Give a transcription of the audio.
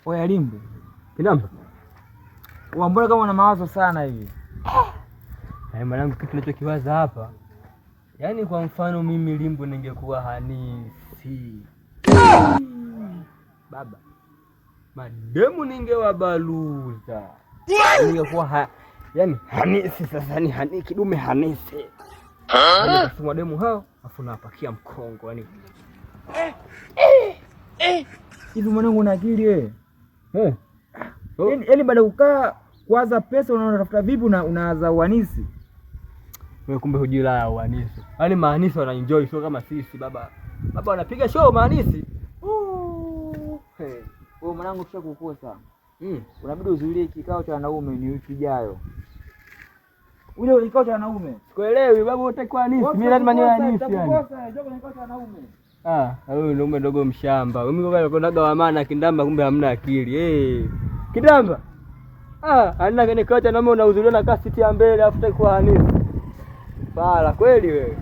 Oya Limbu. Kindamba. Mbona kama una mawazo sana hivi? Mwanangu, kitu ninachokiwaza hapa. Yaani kwa mfano mimi Limbu ningekuwa Hanisi. Baba. Mademu ningewabaluza. Ningekuwa yaani Hanisi sasa ni Hanisi kidume Hanisi. Kwa demu hao afu napakia mkongo yani. Hivi mwanangu una akili wewe? Yaani baada kukaa kuwaza pesa unatafuta vipi unaanza uanisi? Wewe kumbe hujila ya uanisi. Yaani maanisi wana enjoy sio kama sisi baba. Baba wanapiga show maanisi. Wewe mwanangu kisha kukosa. Unabidi uzuilie kikao cha wanaume ni wiki ijayo. Ule kikao cha wanaume. Sikuelewi baba utakuwa Hanisi. Mimi lazima niwe Hanisi yani. Utakosa njoo kwenye kikao cha wanaume. Wewe ndio mdogo mshamba. Mimi kwa nakonaga wa maana Kindamba kumbe hamna akili. Kindamba. Ana kwenye kikao cha wanaume unahudhuria na kasiti ya mbele afu utakuwa Hanisi. Bala kweli wewe.